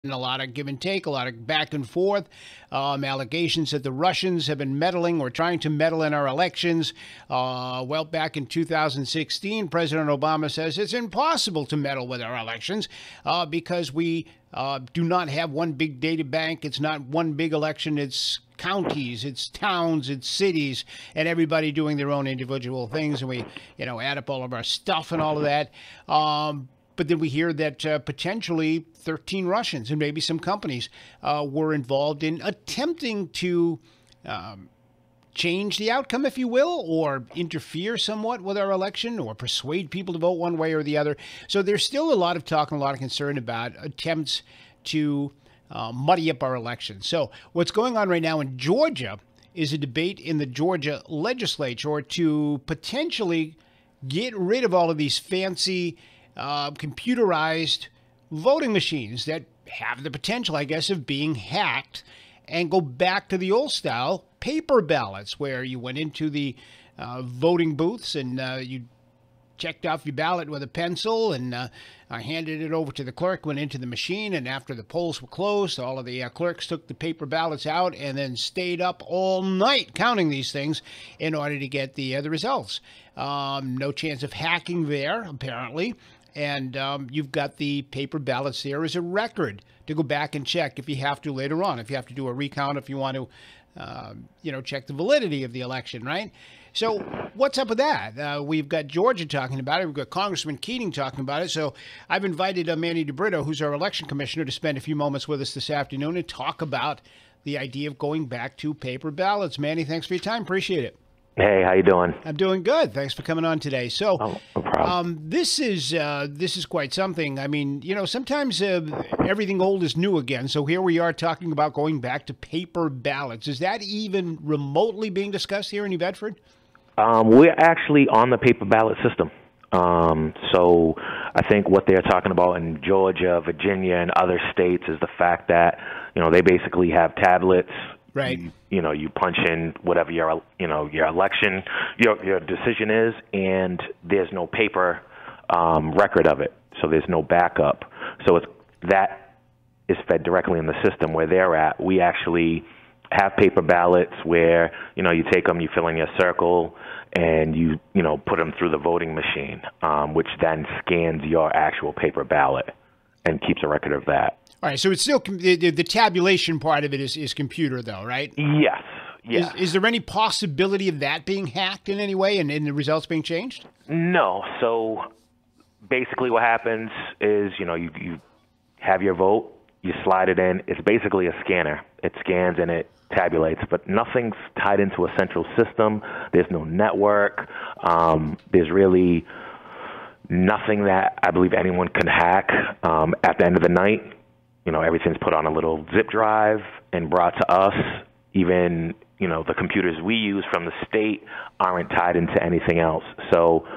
a lot of give and take, a lot of back and forth, allegations that the Russians have been meddling or trying to meddle in our elections. Well, back in 2016, President Obama says it's impossible to meddle with our elections because we do not have one big data bank. It's not one big election. It's counties, it's towns, it's cities, and everybody doing their own individual things. And we, add up all of our stuff and all of that. But then we hear that potentially 13 Russians and maybe some companies were involved in attempting to change the outcome, if you will, or interfere somewhat with our election or persuade people to vote one way or the other. So there's still a lot of talk and a lot of concern about attempts to muddy up our election. So what's going on right now in Georgia is a debate in the Georgia legislature to potentially get rid of all of these fancy computerized voting machines that have the potential, I guess, of being hacked and go back to the old style paper ballots where you went into the voting booths and you checked off your ballot with a pencil and handed it over to the clerk, went into the machine, and after the polls were closed, all of the clerks took the paper ballots out and then stayed up all night counting these things in order to get the results. No chance of hacking there, apparently. And you've got the paper ballots there as a record to go back and check if you have to later on, if you have to do a recount, if you want to, check the validity of the election, right? So what's up with that? We've got Georgia talking about it. We've got Congressman Keating talking about it. So I've invited Manny DeBrito, who's our election commissioner, to spend a few moments with us this afternoon and talk about the idea of going back to paper ballots. Manny, thanks for your time. Appreciate it. Hey, how you doing? I'm doing good. Thanks for coming on today. So, no problem. This is quite something. I mean, sometimes everything old is new again. So here we are talking about going back to paper ballots. Is that even remotely being discussed here in New Bedford? We're actually on the paper ballot system. So I think what they're talking about in Georgia, Virginia, and other states is the fact that they basically have tablets. Right. You punch in whatever your election, your decision is, and there's no paper record of it. So there's no backup. So that is fed directly in the system where they're at. We actually have paper ballots where, you take them, you fill in your circle, and you put them through the voting machine, which then scans your actual paper ballot and keeps a record of that. All right, so it's still the tabulation part of it is computer, though, right? Yes. Yes. Is there any possibility of that being hacked in any way and the results being changed? No. So basically what happens is, you have your vote, you slide it in. It's basically a scanner. It scans and it tabulates, but nothing's tied into a central system. There's no network. There's really nothing that I believe anyone can hack. At the end of the night, everything's put on a little zip drive and brought to us. Even, the computers we use from the state aren't tied into anything else. So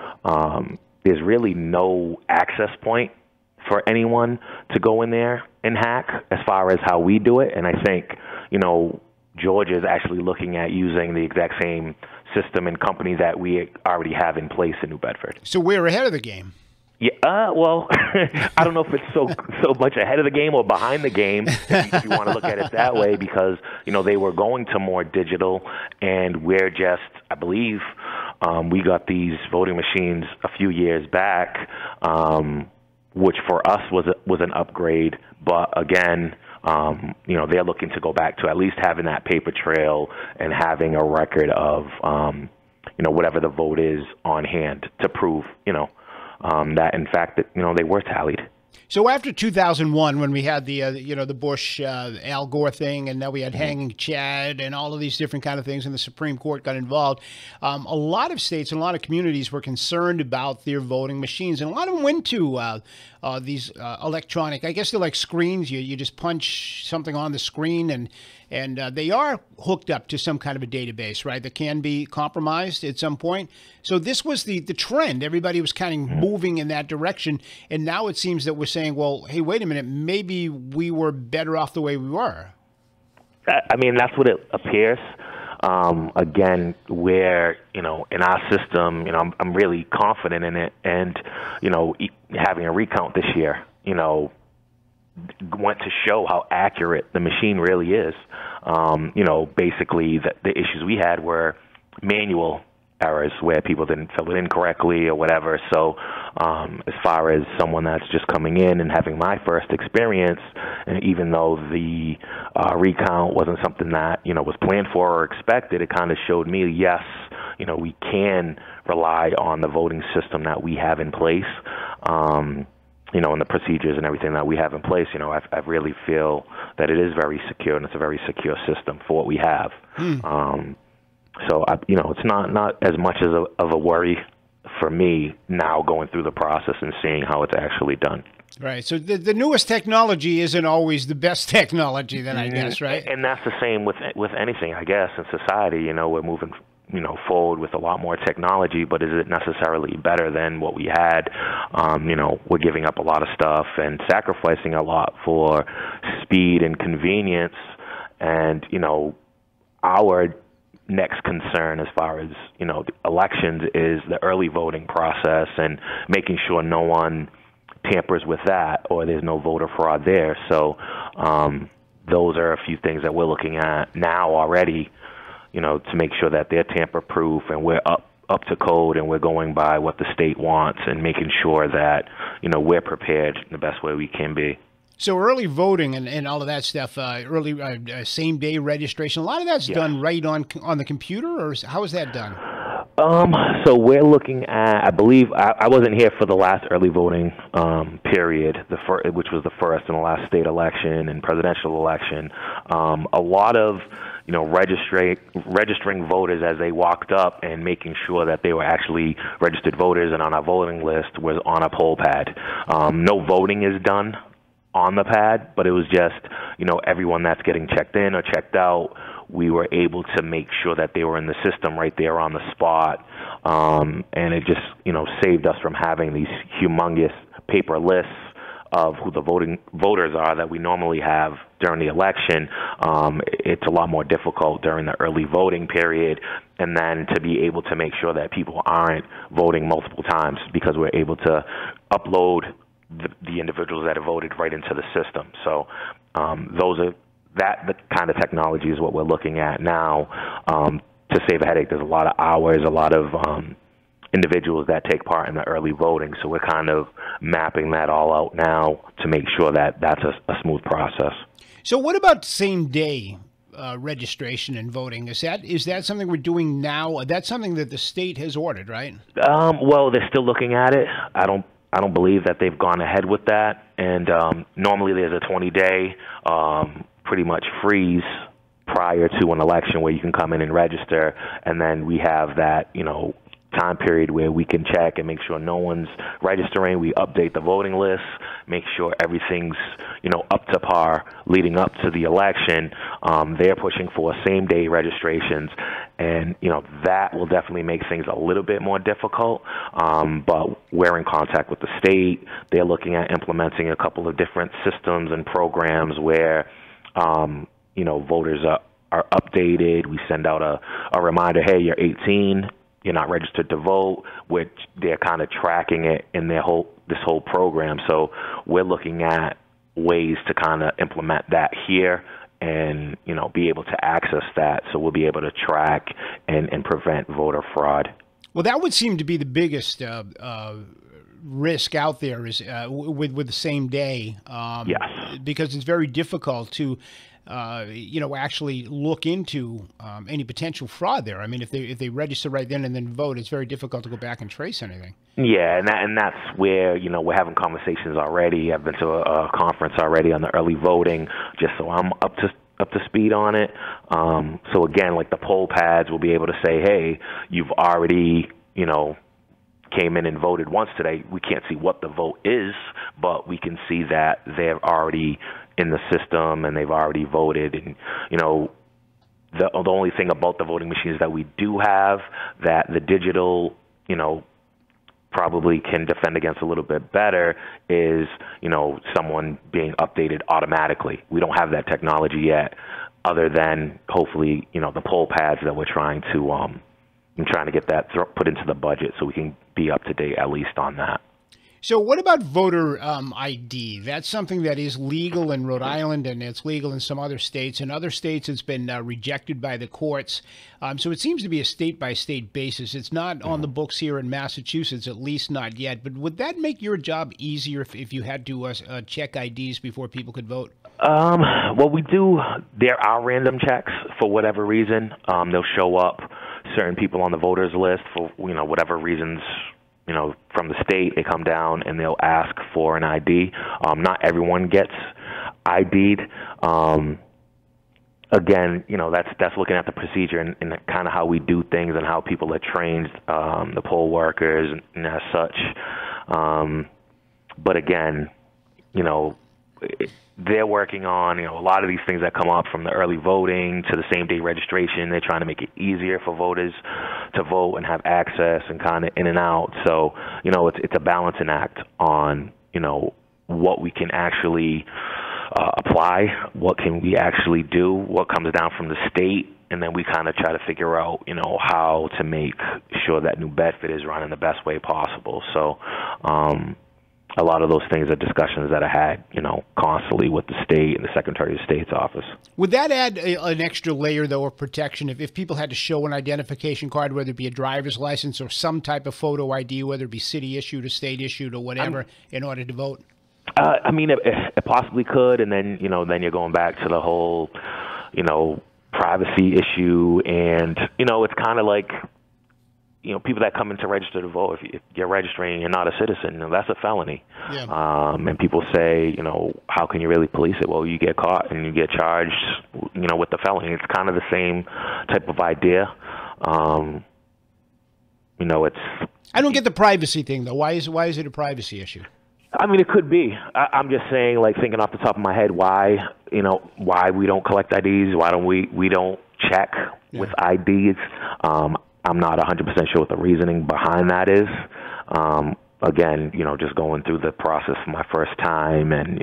there's really no access point for anyone to go in there and hack as far as how we do it. And I think, Georgia is actually looking at using the exact same system and company that we already have in place in New Bedford. So we're ahead of the game. Yeah, well, I don't know if it's so much ahead of the game or behind the game, if you want to look at it that way, because, they were going to more digital, and we're just, I believe, we got these voting machines a few years back, which for us was an upgrade, but again, they're looking to go back to at least having that paper trail and having a record of, whatever the vote is on hand to prove, that in fact that they were tallied. So after 2001, when we had the Bush Al Gore thing, and now we had hanging Chad and all of these different kind of things, and the Supreme Court got involved, a lot of states and a lot of communities were concerned about their voting machines, and a lot of them went to these electronic, I guess they're like screens. You just punch something on the screen, and they are hooked up to some kind of a database, right, that can be compromised at some point. So this was the trend. Everybody was kind of moving in that direction, and now it seems that we're saying, well, hey, wait a minute, maybe we were better off the way we were. I mean, that's what it appears. Again, where, in our system, I'm really confident in it. And, having a recount this year, went to show how accurate the machine really is. Basically the issues we had were manual errors where people didn't fill it in correctly or whatever. So as far as someone that's just coming in and having my first experience, and even though the recount wasn't something that, was planned for or expected, it kind of showed me, yes, we can rely on the voting system that we have in place, and the procedures and everything that we have in place. I really feel that it is very secure, and it's a very secure system for what we have. So, it's not as much of a worry for me now going through the process and seeing how it's actually done. Right. So the newest technology isn't always the best technology then, I guess, right? And that's the same with anything, I guess, in society. We're moving forward with a lot more technology, but is it necessarily better than what we had? We're giving up a lot of stuff and sacrificing a lot for speed and convenience. And, our next concern as far as, the elections is the early voting process and making sure no one tampers with that or there's no voter fraud there. So those are a few things that we're looking at now already, to make sure that they're tamper-proof and we're up to code and we're going by what the state wants and making sure that, we're prepared the best way we can be. So early voting and all of that stuff, early same-day registration, a lot of that's done right on the computer, or how is that done? So we're looking at, I believe, I wasn't here for the last early voting period, which was the first and the last state election and presidential election. A lot of registering voters as they walked up and making sure that they were actually registered voters and on our voting list was on a poll pad. No voting is done on the pad, but it was just, everyone that's getting checked in or checked out, we were able to make sure that they were in the system right there on the spot. And it just, saved us from having these humongous paper lists of who the voters are that we normally have during the election. It's a lot more difficult during the early voting period, and then to be able to make sure that people aren't voting multiple times because we're able to upload the individuals that have voted right into the system. So the kind of technology is what we're looking at now to save a headache. There's a lot of hours, a lot of individuals that take part in the early voting. So we're kind of mapping that all out now to make sure that that's a smooth process. So what about same-day registration and voting? Is that something we're doing now? That's something that the state has ordered, right? Well, they're still looking at it. I don't believe that they've gone ahead with that. And normally there's a 20-day pretty much freeze prior to an election where you can come in and register. And then we have that, time period where we can check and make sure no one's registering. We update the voting list, make sure everything's, up to par leading up to the election. They're pushing for same-day registrations. And, that will definitely make things a little bit more difficult. But we're in contact with the state. They're looking at implementing a couple of different systems and programs where, voters are updated. We send out a reminder, hey, you're 18, you're not registered to vote, which they're kind of tracking it in this whole program. So we're looking at ways to kind of implement that here and, be able to access that so we'll be able to track and prevent voter fraud. Well, that would seem to be the biggest risk out there is with the same day. Yes. Because it's very difficult to actually look into any potential fraud there. I mean, if they register right then and then vote, it's very difficult to go back and trace anything. Yeah, and that's where, we're having conversations already. I've been to a conference already on the early voting, just so I'm up to speed on it. So again, like the poll pads will be able to say, hey, you've already, came in and voted once today. We can't see what the vote is, but we can see that they're already in the system and they've already voted. And, the only thing about the voting machines that we do have that the digital, probably can defend against a little bit better is, someone being updated automatically. We don't have that technology yet, other than hopefully, the poll pads that we're trying to, I'm trying to get that put into the budget so we can be up to date at least on that. So what about voter ID? That's something that is legal in Rhode Island, and it's legal in some other states. In other states, it's been rejected by the courts. So it seems to be a state-by-state basis. It's not on the books here in Massachusetts, at least not yet. But would that make your job easier if you had to check IDs before people could vote? Well, we do. There are random checks for whatever reason. They'll show up certain people on the voters list for whatever reasons. From the state, they come down and they'll ask for an ID. Not everyone gets ID'd. Again, that's looking at the procedure and kind of how we do things and how people are trained, the poll workers and as such. But again, they're working on, a lot of these things that come up from the early voting to the same-day registration. They're trying to make it easier for voters to vote and have access and kind of in and out. So, it's a balancing act on, what we can actually apply, what can we actually do, what comes down from the state, and then we kind of try to figure out, how to make sure that New Bedford is run in the best way possible. So, a lot of those things are discussions that I had, constantly with the state and the Secretary of State's office. Would that add an extra layer, though, of protection if people had to show an identification card, whether it be a driver's license or some type of photo ID, whether it be city issued or state issued or whatever, in order to vote? It possibly could, and then, then you're going back to the whole, privacy issue, and, it's kind of like, people that come in to register to vote, if you're registering and you're not a citizen, that's a felony. Yeah. And people say, how can you really police it? Well, you get caught and you get charged, with the felony. It's kind of the same type of idea. It's. I don't get the privacy thing, though. Why is it a privacy issue? I mean, it could be. I'm just saying, like, thinking off the top of my head, why we don't collect IDs? Why don't we don't check with IDs? I'm not 100% sure what the reasoning behind that is. Again, just going through the process for my first time and,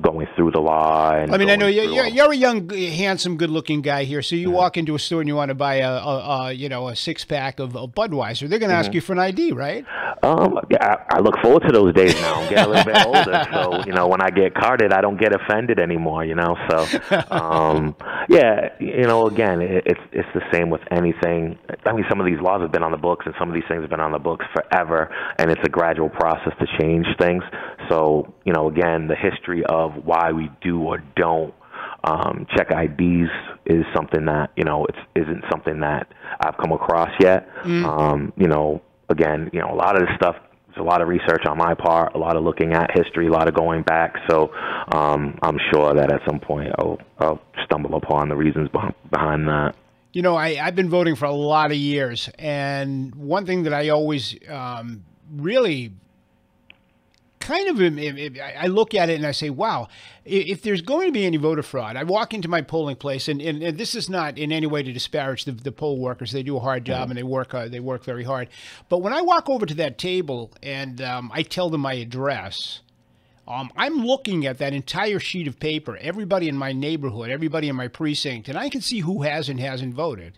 going through the law. And I know you're a young, handsome, good-looking guy here. So you walk into a store and you want to buy a six-pack of Budweiser. They're going to ask you for an ID, right? Yeah, I look forward to those days now. I'm getting a little bit older, so when I get carded, I don't get offended anymore. So yeah, again, it's the same with anything. I mean, some of these laws have been on the books, and some of these things have been on the books forever, and it's a gradual process to change things. So again, the history of why we do or don't check IDs is something that isn't something that I've come across yet. Again, a lot of this stuff, there's a lot of research on my part, a lot of looking at history, a lot of going back. So I'm sure that at some point I'll stumble upon the reasons behind that. I've been voting for a lot of years, and one thing that I always really kind of, I look at it and I say, wow, if there's going to be any voter fraud, I walk into my polling place, and this is not in any way to disparage the poll workers. They do a hard job, and they work very hard. But when I walk over to that table and I tell them my address, I'm looking at that entire sheet of paper, everybody in my neighborhood, everybody in my precinct, and I can see who has and hasn't voted.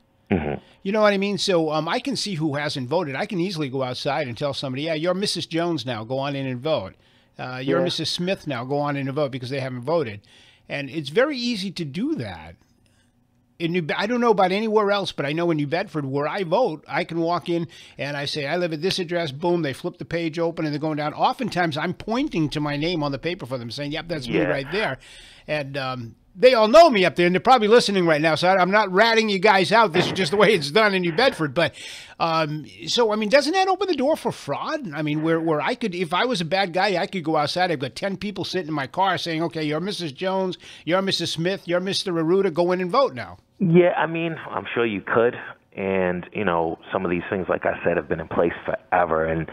You know what I mean? So I can see who hasn't voted. I can easily go outside and tell somebody, yeah, you're Mrs. Jones now. Go on in and vote. You're Mrs. Smith now. Go on in and vote because they haven't voted. And it's very easy to do that. I don't know about anywhere else, but I know in New Bedford where I vote, I can walk in and I say, I live at this address. Boom, they flip the page open and they're going down. Oftentimes I'm pointing to my name on the paper for them saying, yep, that's me right there. And they all know me up there, and they're probably listening right now, so I'm not ratting you guys out. This is just the way it's done in New Bedford. But so, I mean, doesn't that open the door for fraud? I mean, where I could, if I was a bad guy, I could go outside. I've got 10 people sitting in my car saying, okay, you're Mrs. Jones, you're Mrs. Smith, you're Mr. Arruda, go in and vote now. Yeah, I mean, I'm sure you could. And, some of these things, like I said, have been in place forever. And,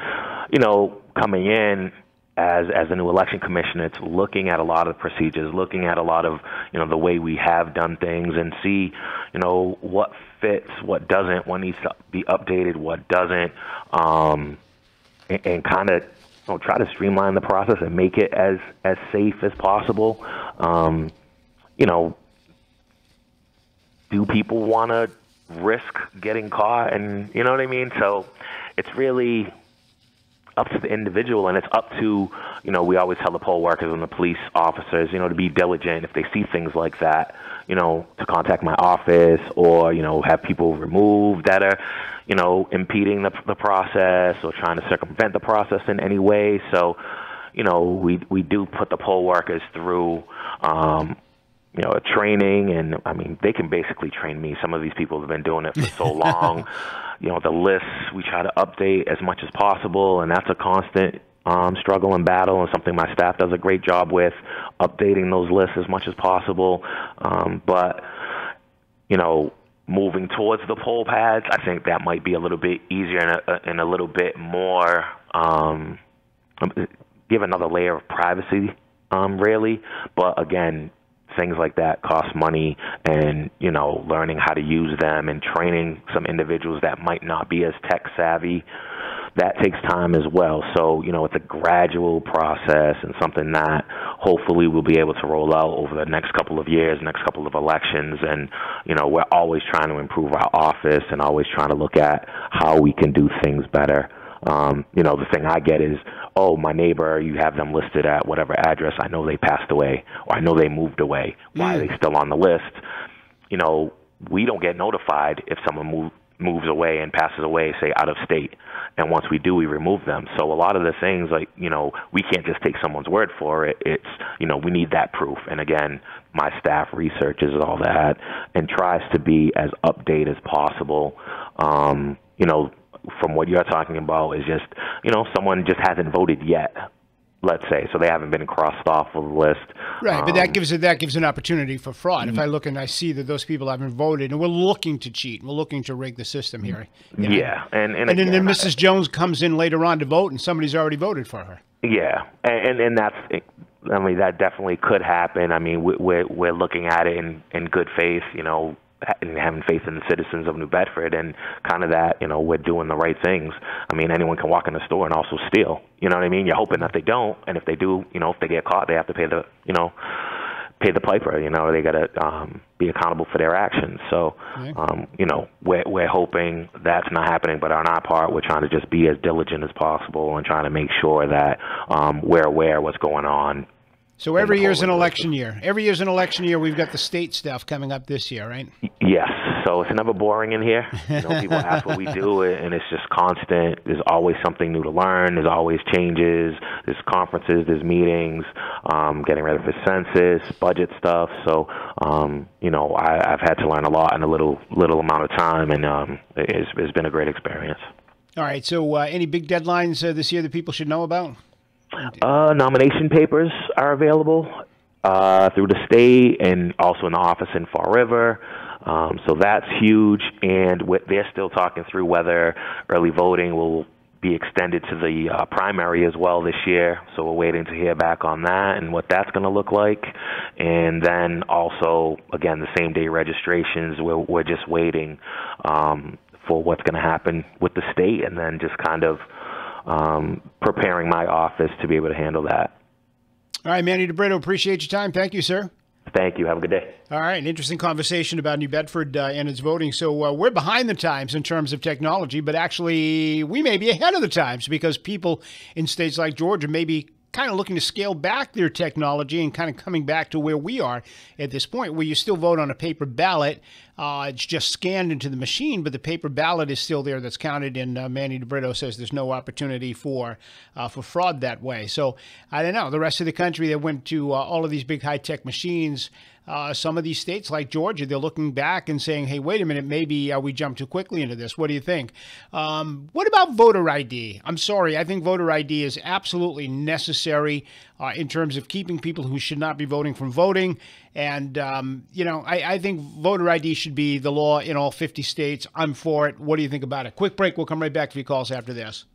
coming in, as a new election commissioner, it's looking at a lot of procedures, looking at a lot of, the way we have done things and see, what fits, what doesn't, what needs to be updated, what doesn't, and kind of try to streamline the process and make it as safe as possible. Do people want to risk getting caught? And you know what I mean? So it's really up to the individual, and it's up to, we always tell the poll workers and the police officers, to be diligent if they see things like that, to contact my office or, have people removed that are, impeding the process or trying to circumvent the process in any way. So, we do put the poll workers through, a training, and I mean, they can basically train me. Some of these people have been doing it for so long. The lists we try to update as much as possible, and that's a constant struggle and battle, and something my staff does a great job with, updating those lists as much as possible. But moving towards the poll pads, I think that might be a little bit easier and a little bit more, give another layer of privacy, really. But again, things like that cost money, and, learning how to use them and training some individuals that might not be as tech savvy, that takes time as well. So, it's a gradual process and something that hopefully we'll be able to roll out over the next couple of years, next couple of elections. And, we're always trying to improve our office and always trying to look at how we can do things better. The thing I get is, oh, my neighbor, you have them listed at whatever address. I know they passed away, or I know they moved away. Why are they still on the list? We don't get notified if someone moves away and passes away, say, out of state. And once we do, we remove them. So a lot of the things, like, we can't just take someone's word for it. It's, we need that proof. And again, my staff researches all that and tries to be as updated as possible. From what you're talking about is just, someone just hasn't voted yet, let's say, so they haven't been crossed off of the list. Right, but that gives an opportunity for fraud. If I look and I see that those people haven't voted, and we're looking to cheat, we're looking to rig the system here. Yeah, and again, then Mrs. Jones comes in later on to vote, and somebody's already voted for her. Yeah, and that's, I mean, that definitely could happen. I mean, we're looking at it in good faith, and having faith in the citizens of New Bedford, and kind of that, we're doing the right things. I mean, anyone can walk in the store and also steal. You know what I mean? You're hoping that they don't, and if they do, if they get caught, they have to pay the piper. They got to be accountable for their actions. So, we're hoping that's not happening, but on our part, we're trying to just be as diligent as possible and trying to make sure that we're aware of what's going on. So every year's an election year. Every year's an election year. We've got the state stuff coming up this year, right? Yes. So it's never boring in here. People ask what we do, and it's just constant. There's always something new to learn. There's always changes. There's conferences. There's meetings. Getting ready for census, budget stuff. So, I've had to learn a lot in a little amount of time, and it's been a great experience. All right. So any big deadlines this year that people should know about? Nomination papers are available through the state and also in the office in Fall River. So that's huge. And they're still talking through whether early voting will be extended to the primary as well this year. So we're waiting to hear back on that and what that's going to look like. And then also, again, the same-day registrations, we're just waiting for what's going to happen with the state, and then just kind of preparing my office to be able to handle that. All right, Manny DeBrito, appreciate your time. Thank you, sir. Thank you. Have a good day. All right, an interesting conversation about New Bedford and its voting. So we're behind the times in terms of technology, but actually we may be ahead of the times, because people in states like Georgia may be kind of looking to scale back their technology and kind of coming back to where we are at this point, where you still vote on a paper ballot. It's just scanned into the machine, but the paper ballot is still there that's counted, and Manny DeBrito says there's no opportunity for fraud that way. So I don't know. The rest of the country, they went to all of these big high-tech machines. Some of these states like Georgia, they're looking back and saying, hey, wait a minute, maybe we jumped too quickly into this. What do you think? What about voter ID? I'm sorry, I think voter ID is absolutely necessary in terms of keeping people who should not be voting from voting. And, I think voter ID should be the law in all 50 states. I'm for it. What do you think about it? Quick break. We'll come right back to your calls after this.